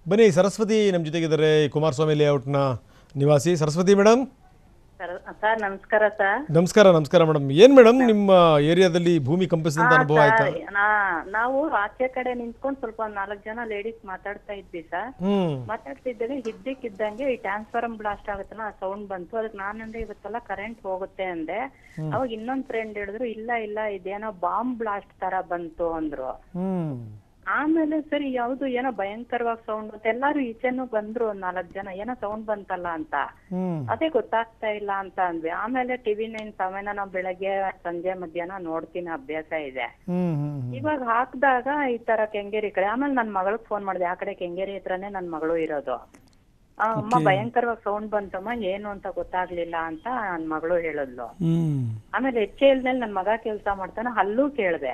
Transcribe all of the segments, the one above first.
ಬನ್ನಿ, ಸರಸ್ವತಿ ನಮ್ಮ ಜೊತೆಗಿದ್ದಾರೆ, ಕುಮಾರಸ್ವಾಮಿ ಲೇಔಟ್ನ ನಿವಾಸಿ. ಸರಸ್ವತಿ ಮೇಡಮ್. ಸರ್ ನಮಸ್ಕಾರ ಸರ್. ನಮಸ್ಕಾರ ಮೇಡಮ್. ಏನ್ ಮೇಡಮ್ ನಿಮ್ಮ ಏರಿಯಾದಲ್ಲಿ ಭೂಮಿ ಕಂಪಿಸಿದಂತ ಅನುಭವ ಆಯ್ತಾ? ನಾವು ಆಚೆ ಕಡೆ ನಿಂತ್ಕೊಂಡು ಸ್ವಲ್ಪ 4 ಜನ ಲೇಡೀಸ್ ಮಾತಾಡ್ತಾ ಇದ್ವಿ ಸರ್. ಮಾತಾಡ್ತಿದ್ದಾಗ ಇದ್ದಕ್ಕಿದ್ದಂಗೆ ಈ ಟ್ರಾನ್ಸ್ಫಾರ್ಮ್ ಬ್ಲಾಸ್ಟ್ ಆಗುತ್ತಲ್ಲ, ಆ ಸೌಂಡ್ ಬಂತು. ಅದಕ್ಕೆ ನಾನಂದ್ರೆ ಇವತ್ತೆಲ್ಲ ಕರೆಂಟ್ ಹೋಗುತ್ತೆ ಅಂದೆ. ಅವಾಗ ಇನ್ನೊಂದ್ ಫ್ರೆಂಡ್ ಹೇಳಿದ್ರು ಇಲ್ಲ ಇದೇನೋ ಬಾಂಬ್ ಬ್ಲಾಸ್ಟ್ ತರ ಬಂತು ಅಂದ್ರು. ಆಮೇಲೆ ಸರಿ ಯಾವ್ದು ಏನೋ ಭಯಂಕರವಾಗಿ ಸೌಂಡ್ ಅಂತ ಎಲ್ಲಾರು ಈಚೆನೂ ಬಂದ್ರು, 4 ಜನ ಏನೋ ಸೌಂಡ್ ಬಂತಲ್ಲ ಅಂತ. ಅದೇ ಗೊತ್ತಾಗ್ತಾ ಇಲ್ಲ ಅಂತ ಅಂದ್ವಿ. ಆಮೇಲೆ ಟಿವಿ 9 ಸಮಯನ ನಾವು ಬೆಳಗ್ಗೆ ಸಂಜೆ ಮಧ್ಯಾಹ್ನ ನೋಡ್ತೀನಿ, ಅಭ್ಯಾಸ ಇದೆ. ಇವಾಗ ಹಾಕ್ದಾಗ ಈ ತರ ಕೆಂಗೇರಿ ಕಡೆ, ಆಮೇಲೆ ನನ್ ಮಗಳಿಗೆ ಫೋನ್ ಮಾಡಿದೆ. ಆ ಕಡೆ ಕೆಂಗೇರಿ ಹತ್ರನೇ ನನ್ ಮಗಳು ಇರೋದು. ಅಮ್ಮ ಭಯಂಕರವಾಗಿ ಸೌಂಡ್ ಬಂತಮ್ಮ, ಏನು ಅಂತ ಗೊತ್ತಾಗ್ಲಿಲ್ಲ ಅಂತ ನನ್ ಮಗಳು ಹೇಳಿದ್ಲು. ಆಮೇಲೆ HL ನಲ್ಲಿ ನನ್ ಮಗ ಕೆಲ್ಸ ಮಾಡ್ತಾನೆ, ಅಲ್ಲೂ ಕೇಳ್ದೆ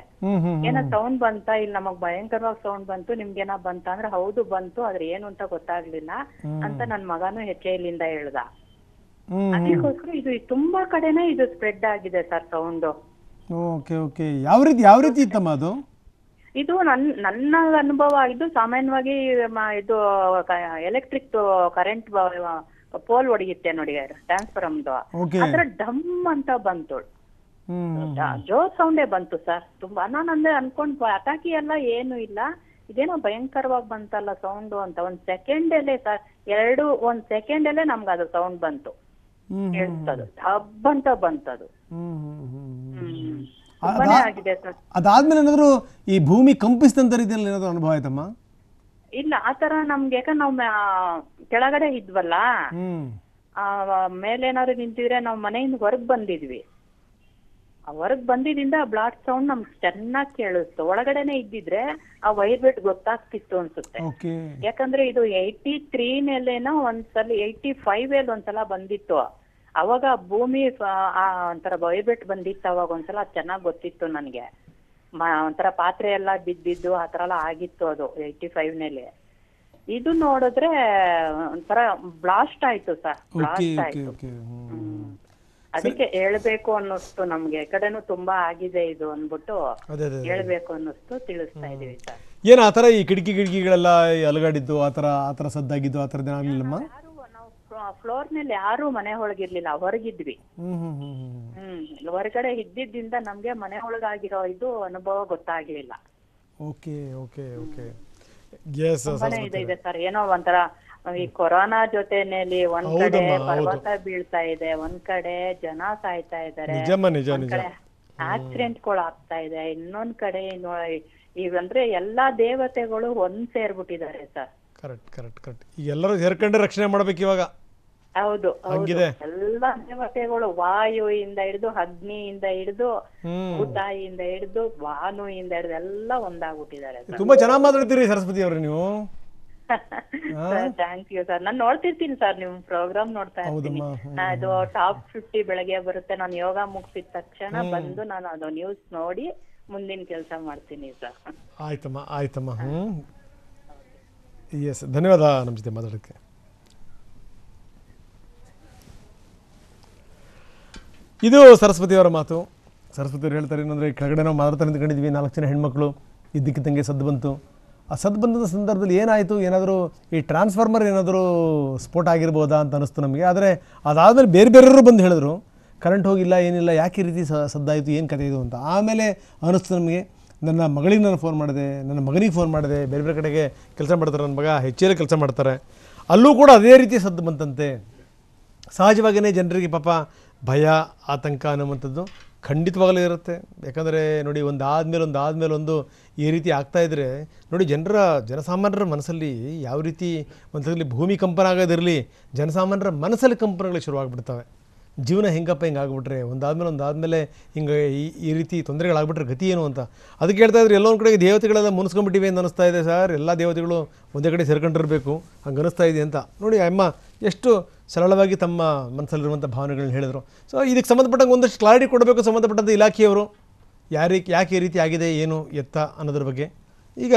ಏನೋ ಸೌಂಡ್ ಬಂತ, ಇಲ್ಲಿ ನಮಗ್ ಭಯಂಕರವಾಗಿ ಸೌಂಡ್ ಬಂತು, ನಿಮ್ಗೇನ ಬಂತ ಅಂದ್ರೆ ಹೌದು ಬಂತು, ಆದ್ರೆ ಏನು ಅಂತ ಗೊತ್ತಾಗ್ಲಿಲ್ಲ ಅಂತ ನನ್ ಮಗನು HL ಇಂದ ಹೇಳ್ದ. ಅದಕ್ಕೋಸ್ಕರ ಇದು ತುಂಬಾ ಕಡೆನೇ ಇದು ಸ್ಪ್ರೆಡ್ ಆಗಿದೆ ಸರ್ ಸೌಂಡ್. ಯಾವ ರೀತಿ ಇತ್ತಮ್ಮ ಅದು? ಇದು ನನ್ನ ಅನುಭವ. ಇದು ಸಾಮಾನ್ಯವಾಗಿ ಇದು ಎಲೆಕ್ಟ್ರಿಕ್ ಕರೆಂಟ್ ಪೋಲ್ ಹೊಡೆಯುತ್ತೆ ನೋಡಿ ಟ್ರಾನ್ಸ್ಫಾರ್ಮರ್ದು, ಅದ್ರ ಡಮ್ ಅಂತ ಬಂತು. ಜೋರ್ ಸೌಂಡೇ ಬಂತು ಸರ್ ತುಂಬಾ. ನಾನು ಅಂದ್ರೆ ಅನ್ಕೊಂಡ್ ಪಟಾಕಿ ಎಲ್ಲ ಏನು ಇಲ್ಲ, ಇದೇನೋ ಭಯಂಕರವಾಗಿ ಬಂತಲ್ಲ ಸೌಂಡ್ ಅಂತ. ಒಂದ್ ಸೆಕೆಂಡಲ್ಲೇ ಸರ್, ಒಂದ್ ಸೆಕೆಂಡಲ್ಲೇ ನಮ್ಗೆ ಅದು ಸೌಂಡ್ ಬಂತು, ಕೇಳಿಸ್ತದು ಹಬ್ಬ ಅಂತ ಬಂತದು. ಅದಾದ್ಮೇಲೆ ಏನಾದ್ರು ಈ ಭೂಮಿ ಕಂಪಿಸಿದಂತ ರೀತಿಯಲ್ಲಿ ಏನಾದ್ರು ಅನುಭವ ಆಯ್ತಮ್ಮ? ಇಲ್ಲ, ಆತರ ನಮ್ಗೆ ಯಾಕಂದ್ರೆ ನಾವ್ ಕೆಳಗಡೆ ಇದ್ವಲ್ಲ, ಮೇಲೇನಾದ್ರು ನಿಂತಿದ್ರೆ ನಾವ್ ಮನೆಯಿಂದ ಹೊರಗ್ ಬಂದಿದ್ವಿ. ಹೊರಗ್ ಬಂದಿದಿಂದ ಬ್ಲಾಸ್ಟ್ ಸೌಂಡ್ ನಮ್ಗೆ ಚೆನ್ನಾಗಿ ಕೇಳಿಸ್ತು. ಒಳಗಡೆನೆ ಇದ್ದಿದ್ರೆ ಆ ವೈಬ್ರೇಟ್ ಗೊತ್ತಾಗ್ತಿತ್ತು ಅನ್ಸುತ್ತೆ. ಯಾಕಂದ್ರೆ ಇದು 83 ನೇಲೇನೋ ಒಂದ್ಸಲ 85 ಒಂದ್ಸಲ ಬಂದಿತ್ತು. ಅವಾಗ ಭೂಮಿ ಒಂಥರ ವೈಬ್ರೇಟ್ ಬಂದಿತ್ತು. ಅವಾಗ ಒಂದ್ಸಲ ಚೆನ್ನಾಗ್ ಗೊತ್ತಿತ್ತು ನನ್ಗೆ. ಒಂಥರ ಪಾತ್ರೆ ಎಲ್ಲ ಬಿದ್ದಿದ್ದು ಆತರ ಎಲ್ಲ ಆಗಿತ್ತು ಅದು 85 ನೇಲೆ. ಇದು ನೋಡಿದ್ರೆ ಒಂಥರ ಬ್ಲಾಸ್ಟ್ ಆಯ್ತು ಸರ್, ಬ್ಲಾಸ್ಟ್ ಆಯ್ತು. ಅದಕ್ಕೆ ಹೇಳ್ಬೇಕು ಅನ್ನಿಸ್ತು ನಮ್ಗೆ. ಕಡೆನೂ ತುಂಬಾ ಆಗಿದೆ ಇದು ಅಂದ್ಬಿಟ್ಟು ಹೇಳ್ಬೇಕು ಅನ್ನಿಸ್ತು, ತಿಳಿಸ್ತಾ ಇದೀವಿ ಸರ್. ಏನ್ ಆತರ ಈ ಕಿಟಕಿಗಳೆಲ್ಲ ಅಲಗಾಡಿದ್ದು, ಆತರ ಸದ್ದಾಗಿದ್ದು ಆತರದ್ದು ಆಗ್ಲಿಲ್ಲಮ್ಮ? ಫ್ಲೋರ್ ನಲ್ಲಿ ಯಾರು ಮನೆ ಒಳಗಿರ್ಲಿಲ್ಲ, ಹೊರಗಿದ್ವಿ. ಹೊರಗಡೆ ಇದ್ದಿದ್ದರಿಂದ ನಮ್ಗೆ ಮನೆ ಒಳಗಾಗಿರೋ ಇದು ಅನುಭವ ಗೊತ್ತಾಗ್ಲಿಲ್ಲ. ಇದೆ ಸರ್. ಏನೋ ಒಂಥರ ಈ ಕೊರೋನಾ ಜೊತೆನಲ್ಲಿ ಒಂದ್ ಕಡೆ ಪರ್ವತ ಬೀಳ್ತಾ ಇದೆ, ಒಂದ್ ಕಡೆ ಜನ ಸಾಯ್ತಾ ಇದಾರೆ, ಒಂದ್ ಕಡೆ ಆಕ್ಸಿಡೆಂಟ್ಗಳು ಆಗ್ತಾ ಇದೆ, ಇನ್ನೊಂದ್ ಕಡೆ ಇವಂದ್ರೆ ಎಲ್ಲಾ ದೇವತೆಗಳು ಒಂದ್ ಸೇರ್ಬಿಟ್ಟಿದ್ದಾರೆ ಸರ್. ಕರೆಕ್ಟ್. ಎಲ್ಲರೂ ಸೇರ್ಕೊಂಡ್ರೆ ರಕ್ಷಣೆ ಮಾಡ್ಬೇಕು ಇವಾಗ. ಹೌದು, ಎಲ್ಲಾ ದೇವತೆಗಳು, ವಾಯುವಿಂದ ಹಿಡಿದು, ಅಗ್ನಿಯಿಂದ ಹಿಡಿದು, ಭೂತಾಯಿಯಿಂದ ಹಿಡಿದು, ಭಾನುವಿಂದ ಹಿಡಿದು ಎಲ್ಲ ಒಂದಾಗ್ಬಿಟ್ಟಿದ್ದಾರೆ. ತುಂಬಾ ಚೆನ್ನಾಗಿ ಮಾತಾಡ್ತೀರಿ ಸರಸ್ವತಿ ಅವ್ರೆ ನೀವು. Thank you sir. ನಾನು ನೋಡ್ತಿರ್ತೀನಿ ಸರ್ ನಿಮ್ ಪ್ರೋಗ್ರಾಮ್, ನೋಡ್ತಾ ಇರ್ತೀನಿ. ಇದು ಟಾಪ್ 50 ಬೆಳಗ್ಗೆ ಬರುತ್ತೆ. ನಾನು ಯೋಗ ಮುಗಿಸಿದ ತಕ್ಷಣ ಬಂದು ನಾನು ಅದು ನ್ಯೂಸ್ ನೋಡಿ ಮುಂದಿನ ಕೆಲಸ ಮಾಡ್ತೀನಿ ಸರ್. ಆಯ್ತಮ್ಮ. ಎಸ್, ಧನ್ಯವಾದ ನಮ್ಮ ಜೊತೆ ಮಾತಾಡೋಕ್ಕೆ. ಇದು ಸರಸ್ವತಿಯವರ ಮಾತು. ಸರಸ್ವತಿಯವರು ಹೇಳ್ತಾರೆ ಏನಂದರೆ, ಕೆಳಗಡೆ ನಾವು ಮಾತಾಡ್ತಾ ನಿಂತ್ಕೊಂಡಿದ್ವಿ, 4 ಜನ ಹೆಣ್ಮಕ್ಳು, ಇದ್ದಕ್ಕಿದ್ದಂಗೆ ಸದ್ದು ಬಂತು. ಆ ಸದ್ದು ಬಂದ ಸಂದರ್ಭದಲ್ಲಿ ಏನಾಯಿತು, ಏನಾದರೂ ಈ ಟ್ರಾನ್ಸ್ಫಾರ್ಮರ್ ಏನಾದರೂ ಸ್ಫೋಟ ಆಗಿರ್ಬೋದಾ ಅಂತ ಅನ್ನಿಸ್ತು ನಮಗೆ. ಆದರೆ ಅದಾದಮೇಲೆ ಬೇರೆಯವರು ಬಂದು ಹೇಳಿದ್ರು, ಕರೆಂಟ್ ಹೋಗಿಲ್ಲ, ಏನಿಲ್ಲ, ಯಾಕೆ ಈ ರೀತಿ ಸದ್ದಾಯಿತು, ಏನು ಕಥೆ ಇದು ಅಂತ. ಆಮೇಲೆ ಅನ್ನಿಸ್ತು ನಮಗೆ. ನನ್ನ ಮಗಳಿಗೆ ನಾನು ಫೋನ್ ಮಾಡಿದೆ, ನನ್ನ ಮಗನಿಗೆ ಫೋನ್ ಮಾಡಿದೆ. ಬೇರೆ ಕಡೆಗೆ ಕೆಲಸ ಮಾಡ್ತಾರೆ, ನನ್ನ ಮಗ HL ಕೆಲಸ ಮಾಡ್ತಾರೆ, ಅಲ್ಲೂ ಕೂಡ ಅದೇ ರೀತಿ ಸದ್ದು ಬಂತಂತೆ. ಸಹಜವಾಗಿಯೇ ಜನರಿಗೆ ಪಾಪ ಭಯ, ಆತಂಕ ಅನ್ನುವಂಥದ್ದು ಖಂಡಿತವಾಗಲೂ ಇರುತ್ತೆ. ಯಾಕಂದರೆ ನೋಡಿ, ಒಂದಾದ್ಮೇಲೆ ಈ ರೀತಿ ಆಗ್ತಾಯಿದ್ರೆ ನೋಡಿ, ಜನಸಾಮಾನ್ಯರ ಮನಸ್ಸಲ್ಲಿ ಯಾವ ರೀತಿ ಒಂದ್ಸಲಿ ಭೂಮಿ ಕಂಪನ ಆಗೋದಿರಲಿ, ಜನಸಾಮಾನ್ಯರ ಮನಸ್ಸಲ್ಲಿ ಕಂಪನಗಳು ಶುರುವಾಗ್ಬಿಡ್ತವೆ. ಜೀವನ ಹಿಂಗೆ ಆಗ್ಬಿಟ್ರೆ ಒಂದಾದ್ಮೇಲೆ ಹಿಂಗೆ ಈ ರೀತಿ ತೊಂದರೆಗಳಾಗ್ಬಿಟ್ರೆ ಗತಿ ಏನು ಅಂತ. ಅದಕ್ಕೆ ಹೇಳ್ತಾ ಇದ್ರೆ, ಎಲ್ಲೊಂದು ಕಡೆಗೆ ದೇವತೆಗಳೆಲ್ಲ ಮುನಿಸ್ಕೊಂಡ್ಬಿಟ್ಟಿವೆ ಅಂತ ಅನಿಸ್ತಾ ಇದೆ ಸರ್. ಎಲ್ಲ ದೇವತೆಗಳು ಒಂದೇ ಕಡೆ ಸೇರ್ಕೊಂಡಿರಬೇಕು ಹಂಗೆ ಅನಿಸ್ತಾ ಇದೆ ಅಂತ. ನೋಡಿ ಅಮ್ಮ ಎಷ್ಟು ಸರಳವಾಗಿ ತಮ್ಮ ಮನಸ್ಸಲ್ಲಿರುವಂಥ ಭಾವನೆಗಳನ್ನ ಹೇಳಿದರು. ಸೊ ಇದಕ್ಕೆ ಸಂಬಂಧಪಟ್ಟಂಗೆ ಒಂದಷ್ಟು ಕ್ಲಾರಿಟಿ ಕೊಡಬೇಕು ಸಂಬಂಧಪಟ್ಟಂಥ ಇಲಾಖೆಯವರು, ಯಾಕೆ ಈ ರೀತಿ ಆಗಿದೆ, ಏನು ಎತ್ತ ಅನ್ನೋದ್ರ ಬಗ್ಗೆ ಈಗ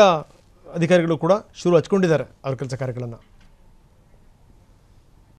ಅಧಿಕಾರಿಗಳು ಕೂಡ ಶುರು ಹಚ್ಕೊಂಡಿದ್ದಾರೆ ಅವ್ರ ಕೆಲಸ ಕಾರ್ಯಗಳನ್ನು.